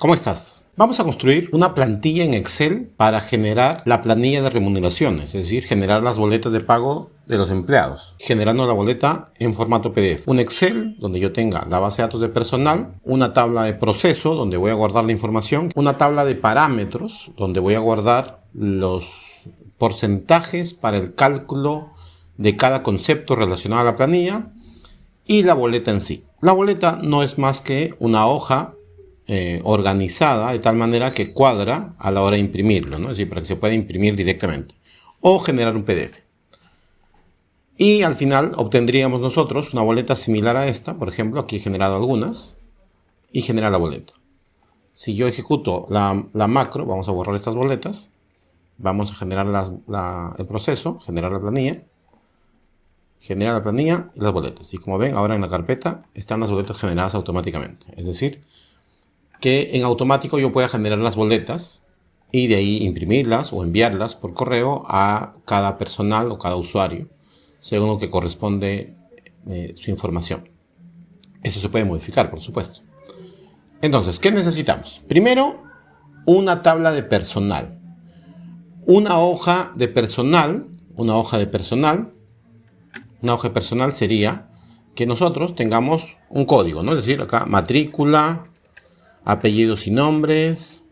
¿Cómo estás? Vamos a construir una plantilla en Excel para generar la planilla de remuneraciones, es decir, generar las boletas de pago de los empleados, generando la boleta en formato PDF. Un Excel donde yo tenga la base de datos de personal, una tabla de proceso donde voy a guardar la información, una tabla de parámetros donde voy a guardar los porcentajes para el cálculo de cada concepto relacionado a la planilla y la boleta en sí. La boleta no es más que una hoja organizada de tal manera que cuadra a la hora de imprimirlo, ¿no? Es decir, para que se pueda imprimir directamente o generar un PDF. Y al final obtendríamos nosotros una boleta similar a esta. Por ejemplo, aquí he generado algunas y genera la boleta. Si yo ejecuto la macro, vamos a borrar estas boletas, vamos a generar el proceso, generar la planilla y las boletas. Y como ven, ahora en la carpeta están las boletas generadas automáticamente. Es decir, que en automático yo pueda generar las boletas y de ahí imprimirlas o enviarlas por correo a cada personal o cada usuario, según lo que corresponde su información. Eso se puede modificar, por supuesto. Entonces, ¿qué necesitamos? Primero, una tabla de personal. Una hoja de personal sería que nosotros tengamos un código, ¿no? Es decir, acá matrícula, apellidos y nombres.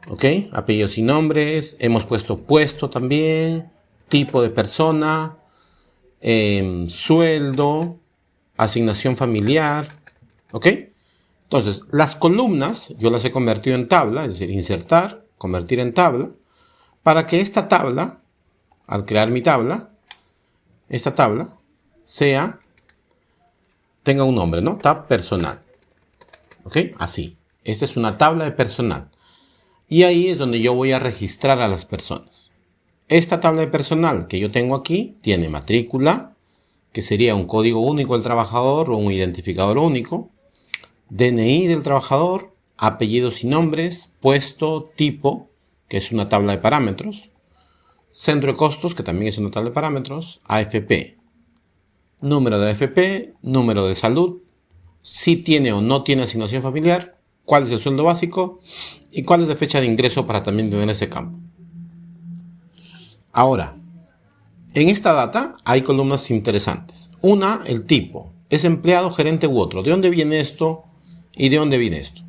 Ok, apellidos y nombres. Hemos puesto puesto también, tipo de persona, sueldo, asignación familiar. Ok, entonces las columnas yo las he convertido en tabla, es decir, insertar, convertir en tabla, para que esta tabla, al crear mi tabla, esta tabla tenga un nombre, ¿no? Tab personal. ¿Ok? Así. Esta es una tabla de personal. Y ahí es donde yo voy a registrar a las personas. Esta tabla de personal que yo tengo aquí tiene matrícula, que sería un código único del trabajador o un identificador único, DNI del trabajador, apellidos y nombres, puesto, tipo, que es una tabla de parámetros, centro de costos, que también es una tabla de parámetros, AFP, número de AFP, número de salud, si tiene o no tiene asignación familiar, cuál es el sueldo básico y cuál es la fecha de ingreso para también tener ese campo. Ahora, en esta data hay columnas interesantes. Una, el tipo. ¿Es empleado, gerente u otro? ¿De dónde viene esto y de dónde viene esto?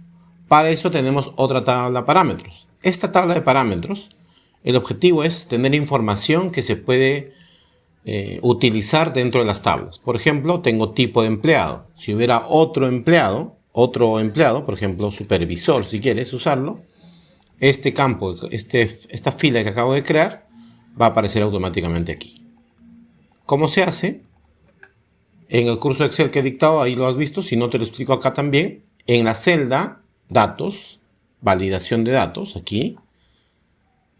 Para eso tenemos otra tabla de parámetros. Esta tabla de parámetros, el objetivo es tener información que se puede utilizar dentro de las tablas. Por ejemplo, tengo tipo de empleado. Si hubiera otro empleado, por ejemplo, supervisor, si quieres usarlo, este campo, esta fila que acabo de crear, va a aparecer automáticamente aquí. ¿Cómo se hace? En el curso de Excel que he dictado, ahí lo has visto. Si no, te lo explico acá también. En la celda, datos, validación de datos, aquí,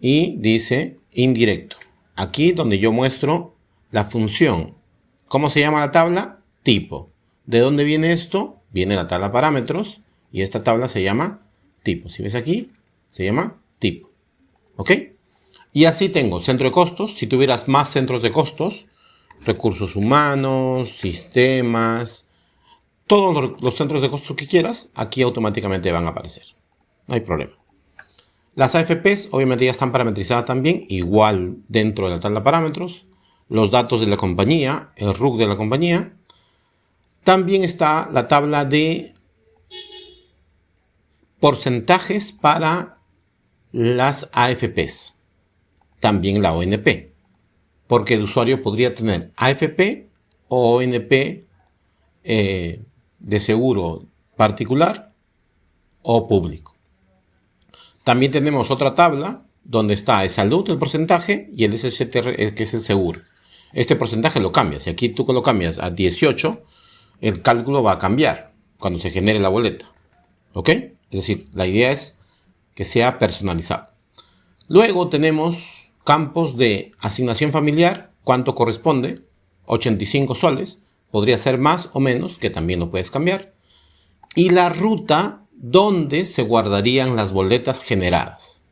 y dice indirecto. Aquí donde yo muestro la función. ¿Cómo se llama la tabla? Tipo. ¿De dónde viene esto? Viene la tabla parámetros y esta tabla se llama tipo. Si ves aquí, se llama tipo. ¿Ok? Y así tengo centro de costos. Si tuvieras más centros de costos, recursos humanos, sistemas, todos los centros de costos que quieras, aquí automáticamente van a aparecer. No hay problema. Las AFPs obviamente ya están parametrizadas también, igual dentro de la tabla de parámetros. Los datos de la compañía, el RUC de la compañía. También está la tabla de porcentajes para las AFPs. También la ONP. Porque el usuario podría tener AFP o ONP de seguro particular o público. También tenemos otra tabla donde está el salud, el porcentaje, y el SSTR, que es el seguro. Este porcentaje lo cambias. Si aquí tú lo cambias a 18, el cálculo va a cambiar cuando se genere la boleta. ¿Ok? Es decir, la idea es que sea personalizado. Luego tenemos campos de asignación familiar. ¿Cuánto corresponde? 85 soles. Podría ser más o menos, que también lo puedes cambiar. Y la ruta donde se guardarían las boletas generadas.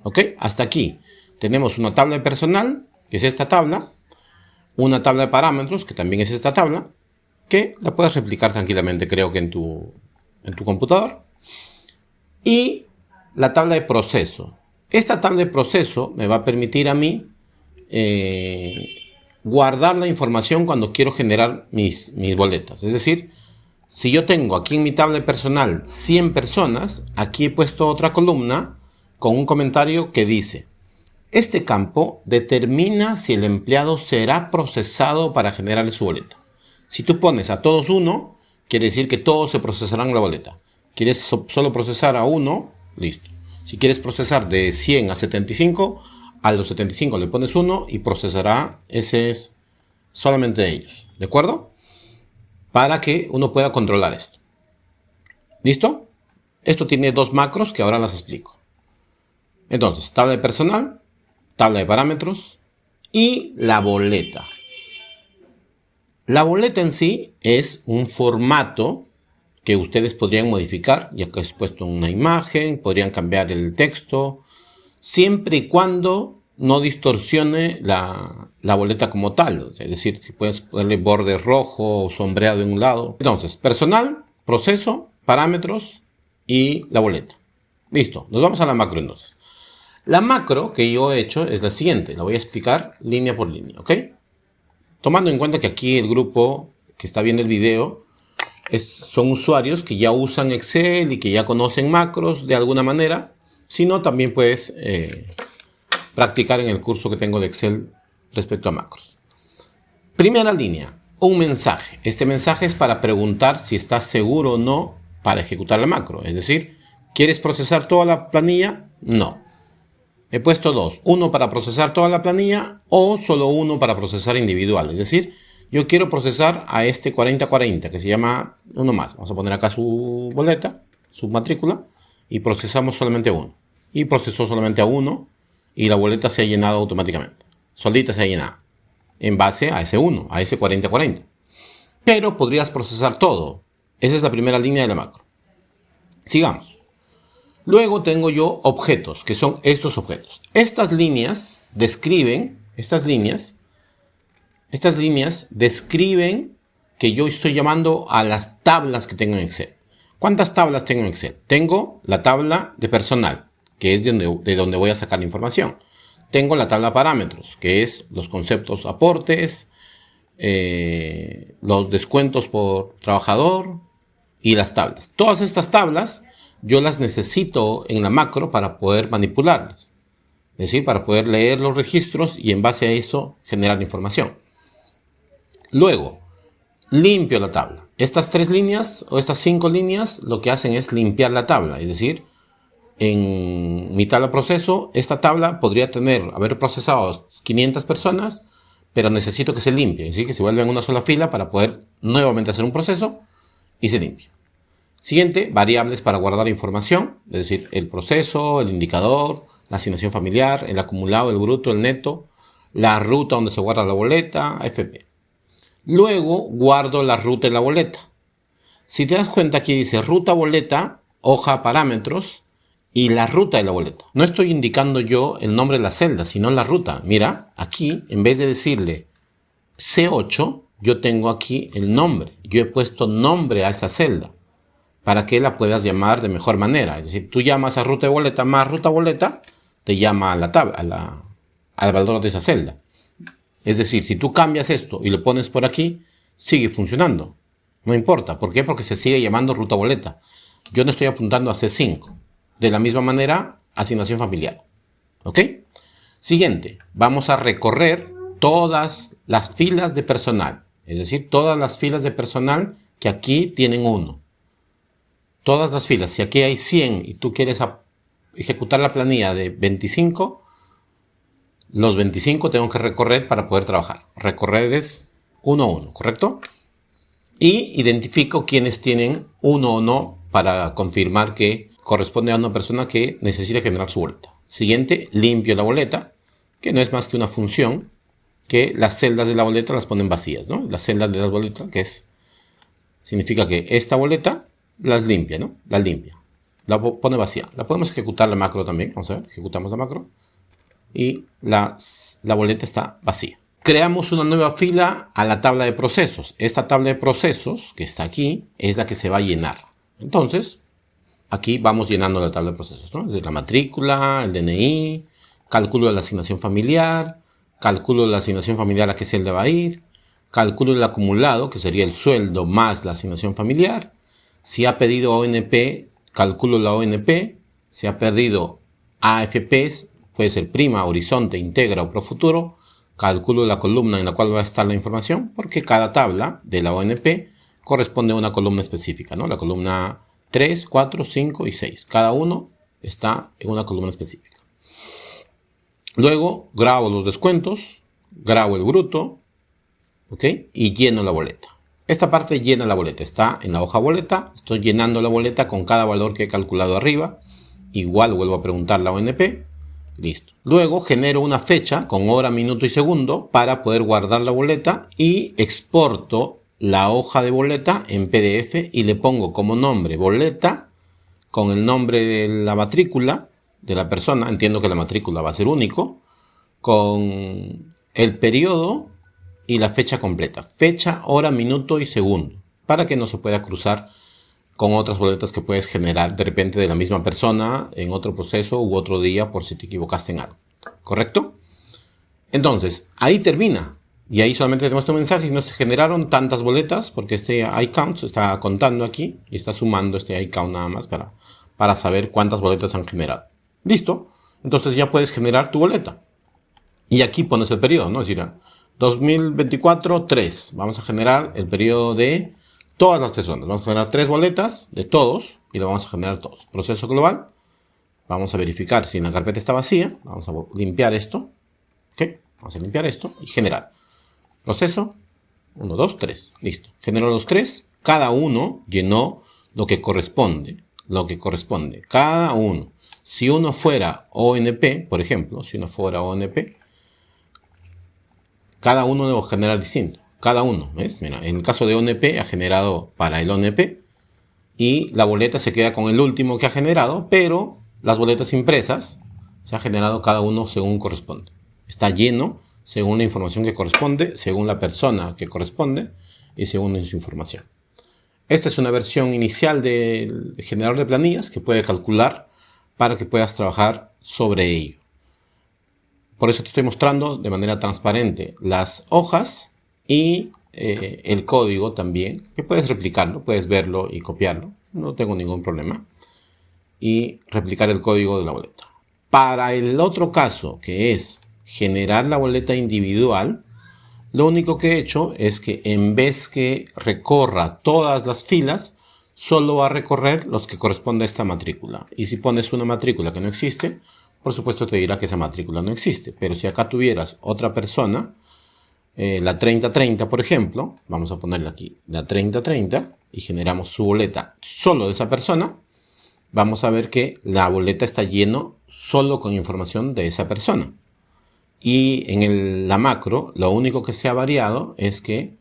¿Ok? Hasta aquí tenemos una tabla de personal, que es esta tabla. Una tabla de parámetros, que también es esta tabla, que la puedes replicar tranquilamente, creo que en tu computador. Y la tabla de proceso. Esta tabla de proceso me va a permitir a mí guardar la información cuando quiero generar mis boletas. Es decir, si yo tengo aquí en mi tabla de personal 100 personas, aquí he puesto otra columna con un comentario que dice: este campo determina si el empleado será procesado para generar su boleta. Si tú pones a todos 1, quiere decir que todos se procesarán la boleta. ¿Quieres solo procesar a 1? Listo. Si quieres procesar de 100 a 75, a los 75 le pones 1 y procesará ese es solamente de ellos. ¿De acuerdo? Para que uno pueda controlar esto. ¿Listo? Esto tiene 2 macros que ahora las explico. Entonces, tabla de personal, tabla de parámetros y la boleta. La boleta en sí es un formato que ustedes podrían modificar, ya que es puesto una imagen, podrían cambiar el texto, siempre y cuando no distorsione la boleta como tal. Es decir, si puedes ponerle borde rojo o sombreado en un lado. Entonces, personal, proceso, parámetros y la boleta. Listo, nos vamos a la macro entonces. La macro que yo he hecho es la siguiente, la voy a explicar línea por línea, ¿ok? Tomando en cuenta que aquí el grupo que está viendo el video son usuarios que ya usan Excel y que ya conocen macros de alguna manera. Si no, también puedes practicar en el curso que tengo de Excel respecto a macros. Primera línea, un mensaje. Este mensaje es para preguntar si estás seguro o no para ejecutar la macro. Es decir, ¿quieres procesar toda la planilla? No. He puesto 2. Uno para procesar toda la planilla o solo uno para procesar individual. Es decir, yo quiero procesar a este 4040 que se llama uno más. Vamos a poner acá su boleta, su matrícula, y procesamos solamente uno. Y procesó solamente a uno y la boleta se ha llenado automáticamente. Solita se ha llenado en base a ese 1, a ese 4040. Pero podrías procesar todo. Esa es la primera línea de la macro. Sigamos. Luego tengo yo objetos, que son estos objetos. Estas líneas describen que yo estoy llamando a las tablas que tengo en Excel. ¿Cuántas tablas tengo en Excel? Tengo la tabla de personal, que es de donde voy a sacar la información. Tengo la tabla de parámetros, que es los conceptos aportes, los descuentos por trabajador y las tablas. Todas estas tablas yo las necesito en la macro para poder manipularlas. Es decir, para poder leer los registros y en base a eso generar información. Luego, limpio la tabla. Estas 3 líneas o estas 5 líneas lo que hacen es limpiar la tabla. Es decir, en mi tabla proceso, esta tabla podría haber procesado 500 personas, pero necesito que se limpie. Es decir, que se vuelva en una sola fila para poder nuevamente hacer un proceso y se limpia. Siguiente, variables para guardar información, es decir, el proceso, el indicador, la asignación familiar, el acumulado, el bruto, el neto, la ruta donde se guarda la boleta, AFP. Luego guardo la ruta y la boleta. Si te das cuenta, aquí dice ruta boleta, hoja parámetros y la ruta de la boleta. No estoy indicando yo el nombre de la celda, sino la ruta. Mira, aquí en vez de decirle C8, yo tengo aquí el nombre. Yo he puesto nombre a esa celda para que la puedas llamar de mejor manera. Es decir, tú llamas a ruta de boleta más ruta boleta, te llama a la tabla, al valor de esa celda. Es decir, si tú cambias esto y lo pones por aquí, sigue funcionando. No importa. ¿Por qué? Porque se sigue llamando ruta boleta. Yo no estoy apuntando a C5. De la misma manera, asignación familiar. ¿Ok? Siguiente. Vamos a recorrer todas las filas de personal. Es decir, todas las filas de personal que aquí tienen 1. Todas las filas. Si aquí hay 100 y tú quieres ejecutar la planilla de 25, los 25 tengo que recorrer para poder trabajar. Recorrer es 1 a 1, ¿correcto? Y identifico quiénes tienen 1 o no para confirmar que corresponde a una persona que necesita generar su boleta. Siguiente, limpio la boleta, que no es más que una función que las celdas de la boleta las ponen vacías, ¿no? Las celdas de la boleta, significa que esta boleta las limpia, ¿no? La limpia. La pone vacía. La podemos ejecutar la macro también. Vamos a ver, ejecutamos la macro. Y la boleta está vacía. Creamos una nueva fila a la tabla de procesos. Esta tabla de procesos que está aquí es la que se va a llenar. Entonces, aquí vamos llenando la tabla de procesos, ¿no? Desde la matrícula, el DNI, cálculo de la asignación familiar, cálculo de la asignación familiar a qué celda va a ir, cálculo del acumulado, que sería el sueldo más la asignación familiar. Si ha pedido ONP, calculo la ONP. Si ha perdido AFPs, puede ser prima, horizonte, integra o profuturo, calculo la columna en la cual va a estar la información, porque cada tabla de la ONP corresponde a una columna específica, ¿no? La columna 3, 4, 5 y 6. Cada uno está en una columna específica. Luego grabo los descuentos, grabo el bruto, ¿ok? Y lleno la boleta. Esta parte llena la boleta, está en la hoja boleta, estoy llenando la boleta con cada valor que he calculado arriba. Igual vuelvo a preguntar la ONP, listo. Luego genero una fecha con hora, minuto y segundo para poder guardar la boleta y exporto la hoja de boleta en PDF y le pongo como nombre boleta con el nombre de la matrícula de la persona, entiendo que la matrícula va a ser único, con el periodo y la fecha completa, fecha, hora, minuto y segundo, para que no se pueda cruzar con otras boletas que puedes generar de repente de la misma persona en otro proceso u otro día por si te equivocaste en algo, ¿correcto? Entonces, ahí termina. Y ahí solamente tenemos este mensaje y no se generaron tantas boletas porque este iCount se está contando aquí y está sumando este iCount nada más para saber cuántas boletas han generado. Listo. Entonces ya puedes generar tu boleta. Y aquí pones el periodo, ¿no? Es decir, 2024, 3. Vamos a generar el periodo de todas las personas. Vamos a generar 3 boletas de todos y lo vamos a generar todos. Proceso global. Vamos a verificar si la carpeta está vacía. Vamos a limpiar esto. ¿Ok? Vamos a limpiar esto y generar. Proceso. 1, 2, 3. Listo. Generó los 3. Cada uno llenó lo que corresponde. Cada uno. Si uno fuera ONP, por ejemplo, cada uno debe generar distinto. Cada uno, ¿ves? Mira, en el caso de ONP ha generado para el ONP y la boleta se queda con el último que ha generado, pero las boletas impresas se ha generado cada uno según corresponde. Está lleno según la información que corresponde, según la persona que corresponde y según su información. Esta es una versión inicial del generador de planillas que puede calcular para que puedas trabajar sobre ello. Por eso te estoy mostrando de manera transparente las hojas y el código también, que puedes replicarlo, puedes verlo y copiarlo, no tengo ningún problema, y replicar el código de la boleta. Para el otro caso, que es generar la boleta individual, lo único que he hecho es que en vez que recorra todas las filas, solo va a recorrer los que corresponde a esta matrícula. Y si pones una matrícula que no existe, por supuesto te dirá que esa matrícula no existe. Pero si acá tuvieras otra persona, la 3030, por ejemplo, vamos a ponerle aquí la 3030 y generamos su boleta solo de esa persona, vamos a ver que la boleta está lleno solo con información de esa persona. Y en la macro, lo único que se ha variado es que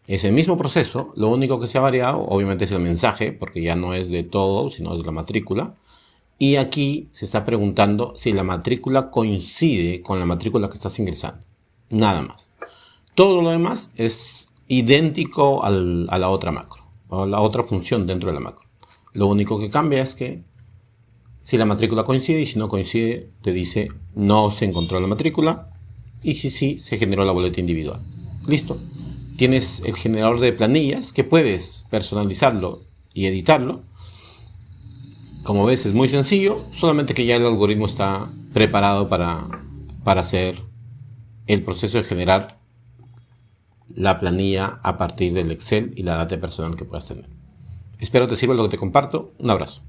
es el mismo proceso, lo único que se ha variado obviamente es el mensaje, porque ya no es de todo, sino de la matrícula. Y aquí se está preguntando si la matrícula coincide con la matrícula que estás ingresando. Nada más. Todo lo demás es idéntico a la otra macro, a la otra función dentro de la macro. Lo único que cambia es que si la matrícula coincide y si no coincide, te dice no se encontró la matrícula y si sí, se generó la boleta individual. Listo. Tienes el generador de planillas que puedes personalizarlo y editarlo. Como ves, es muy sencillo, solamente que ya el algoritmo está preparado para hacer el proceso de generar la planilla a partir del Excel y la data personal que puedas tener. Espero te sirva lo que te comparto. Un abrazo.